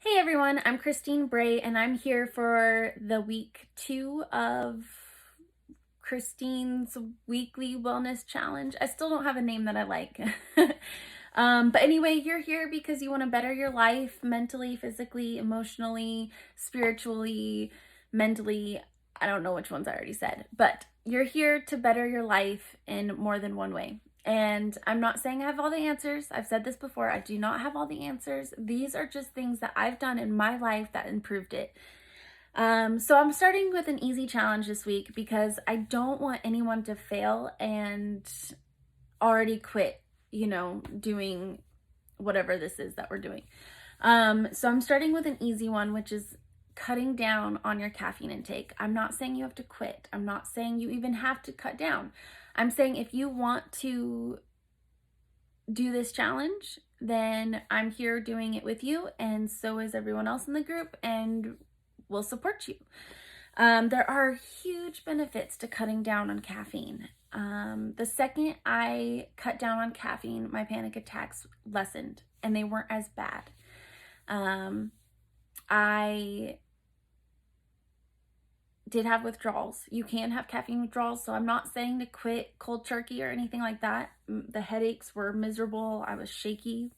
Hey everyone, I'm Christine Bray and I'm here for the week 2 of Christine's weekly wellness challenge. I still don't have a name that I like. But anyway, you're here because you want to better your life mentally, physically, emotionally, spiritually, mentally. I don't know which ones I already said, but you're here to better your life in more than one way. And I'm not saying I have all the answers. I've said this before. I do not have all the answers. These are just things that I've done in my life that improved it. So I'm starting with an easy challenge this week because I don't want anyone to fail and already quit, doing whatever this is that we're doing. So I'm starting with an easy one, which is cutting down on your caffeine intake. I'm not saying you have to quit. I'm not saying you even have to cut down. I'm saying if you want to do this challenge, then I'm here doing it with you, and so is everyone else in the group, and we'll support you. There are huge benefits to cutting down on caffeine. The second I cut down on caffeine, my panic attacks lessened and they weren't as bad. I did have withdrawals. You can have caffeine withdrawals, so I'm not saying to quit cold turkey or anything like that. The headaches were miserable. I was shaky.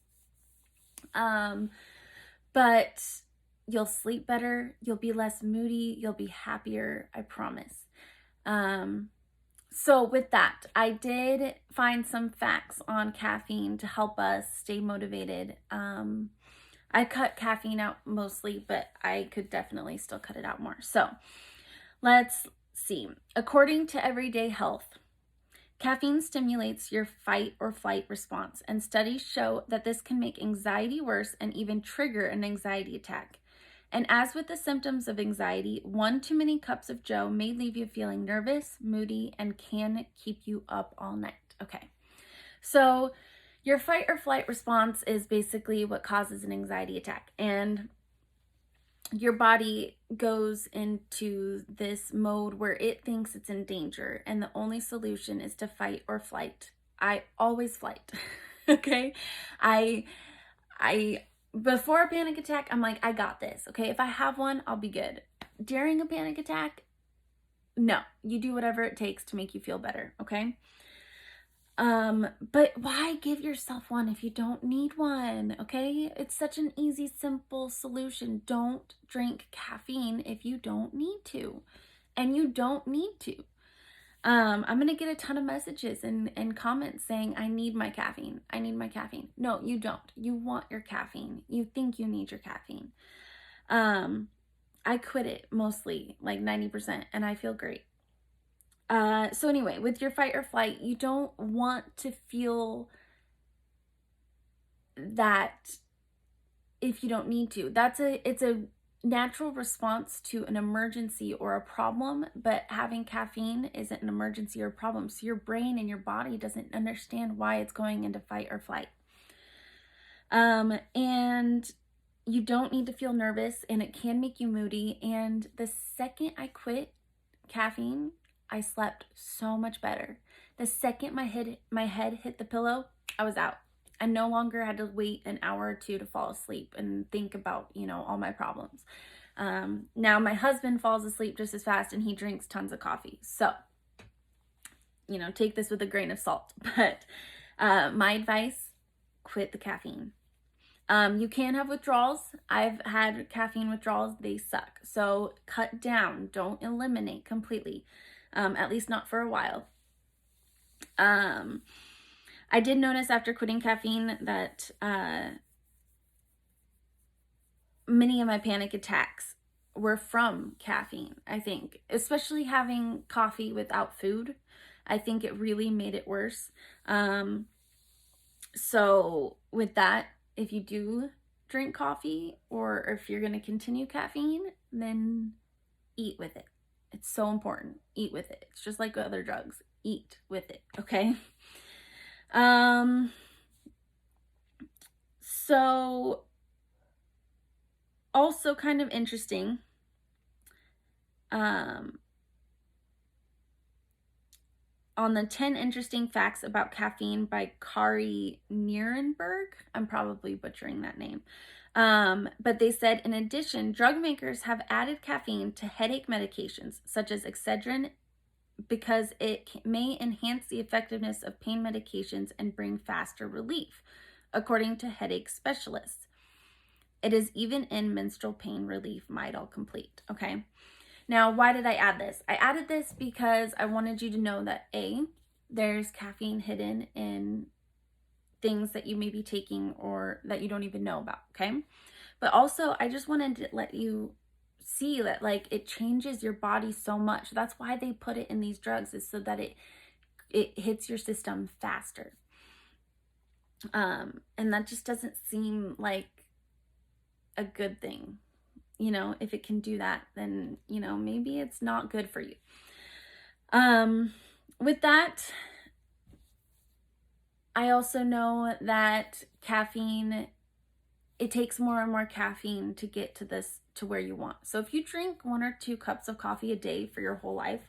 But you'll sleep better. You'll be less moody. You'll be happier. I promise. So with that, I did find some facts on caffeine to help us stay motivated. I cut caffeine out mostly, but I could definitely still cut it out more. So let's see. According to Everyday Health, caffeine stimulates your fight or flight response, and studies show that this can make anxiety worse and even trigger an anxiety attack. And as with the symptoms of anxiety, one too many cups of Joe may leave you feeling nervous, moody, and can keep you up all night. Okay, so your fight or flight response is basically what causes an anxiety attack. And your body goes into this mode where it thinks it's in danger, and the only solution is to fight or flight. I always flight. Okay? I before a panic attack, I'm like, I got this. Okay? If I have one, I'll be good. During a panic attack, no. You do whatever it takes to make you feel better, okay? But why give yourself one if you don't need one? Okay? It's such an easy, simple solution. Don't drink caffeine if you don't need to. And you don't need to. I'm gonna get a ton of messages and comments saying, I need my caffeine. I need my caffeine. No, you don't. You want your caffeine. You think you need your caffeine. I quit it mostly, like 90%, and I feel great. So anyway, with your fight or flight, you don't want to feel that if you don't need to. It's a natural response to an emergency or a problem, but having caffeine isn't an emergency or a problem. So your brain and your body doesn't understand why it's going into fight or flight. And you don't need to feel nervous, and it can make you moody. And the second I quit caffeine, I slept so much better. The second my head hit the pillow, I was out. I no longer had to wait an hour or two to fall asleep and think about, all my problems. Now my husband falls asleep just as fast, and he drinks tons of coffee. So, take this with a grain of salt. But my advice, quit the caffeine. You can have withdrawals. I've had caffeine withdrawals. They suck. So cut down. Don't eliminate completely. At least not for a while. I did notice after quitting caffeine that many of my panic attacks were from caffeine, I think. Especially having coffee without food. I think it really made it worse. So with that, if you do drink coffee, or if you're going to continue caffeine, then eat with it. It's so important. Eat with it. It's just like other drugs. Eat with it, okay? So also kind of interesting, on the 10 interesting facts about caffeine by Kari Nierenberg, I'm probably butchering that name. But they said, in addition, drug makers have added caffeine to headache medications such as Excedrin because it may enhance the effectiveness of pain medications and bring faster relief, according to headache specialists. It is even in menstrual pain relief Midol Complete. Okay. Now, why did I add this? I added this because I wanted you to know that A, there's caffeine hidden in things that you may be taking or that you don't even know about. Okay. But also, I just wanted to let you see that like it changes your body so much. That's why they put it in these drugs, is so that it hits your system faster. And that just doesn't seem like a good thing. You know, if it can do that, then, you know, maybe it's not good for you. With that, I also know that caffeine, it takes more and more caffeine to get to where you want. So if you drink 1 or 2 cups of coffee a day for your whole life,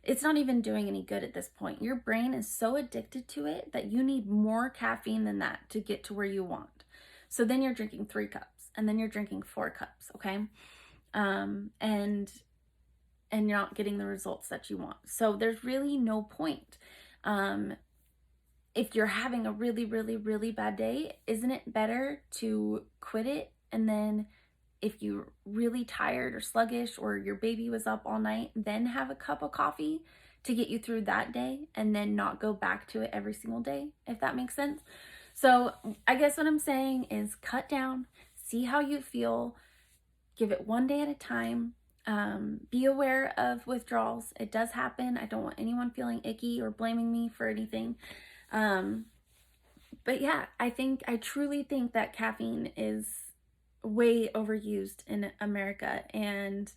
it's not even doing any good at this point. Your brain is so addicted to it that you need more caffeine than that to get to where you want. So then you're drinking 3 cups, and then you're drinking 4 cups, okay? And you're not getting the results that you want. So there's really no point. If you're having a really, really, really bad day, isn't it better to quit it? And then if you're really tired or sluggish, or your baby was up all night, then have a cup of coffee to get you through that day, and then not go back to it every single day, if that makes sense. So I guess what I'm saying is cut down, see how you feel, give it one day at a time. Be aware of withdrawals. It does happen. I don't want anyone feeling icky or blaming me for anything. But yeah, I truly think that caffeine is way overused in America, and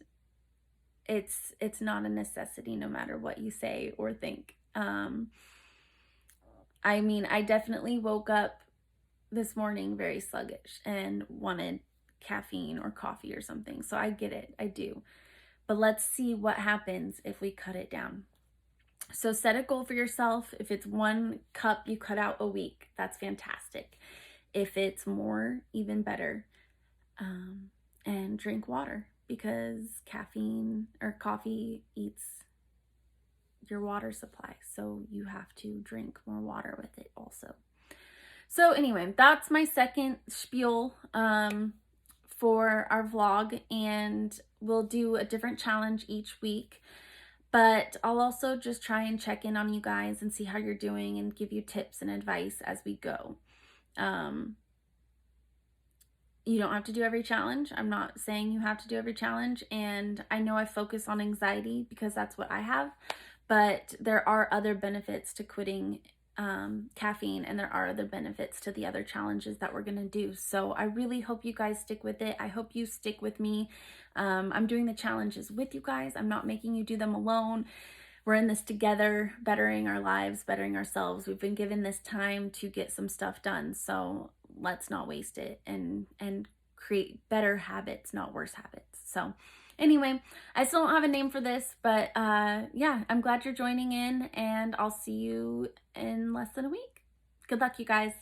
it's not a necessity no matter what you say or think. I mean, I definitely woke up this morning very sluggish and wanted caffeine or coffee or something. So I get it. I do. But let's see what happens if we cut it down. So set a goal for yourself. If it's 1 cup you cut out a week, that's fantastic. If it's more, even better. And drink water, because caffeine or coffee eats your water supply. So you have to drink more water with it also. So anyway, that's my second spiel for our vlog, and we'll do a different challenge each week. But I'll also just try and check in on you guys and see how you're doing and give you tips and advice as we go. You don't have to do every challenge. I'm not saying you have to do every challenge. And I know I focus on anxiety because that's what I have. But there are other benefits to quitting caffeine, and there are other benefits to the other challenges that we're going to do. So I really hope you guys stick with it. I hope you stick with me. I'm doing the challenges with you guys. I'm not making you do them alone. We're in this together, bettering our lives, bettering ourselves. We've been given this time to get some stuff done. So let's not waste it and create better habits, not worse habits. So anyway, I still don't have a name for this, but yeah, I'm glad you're joining in, and I'll see you in less than a week. Good luck, you guys.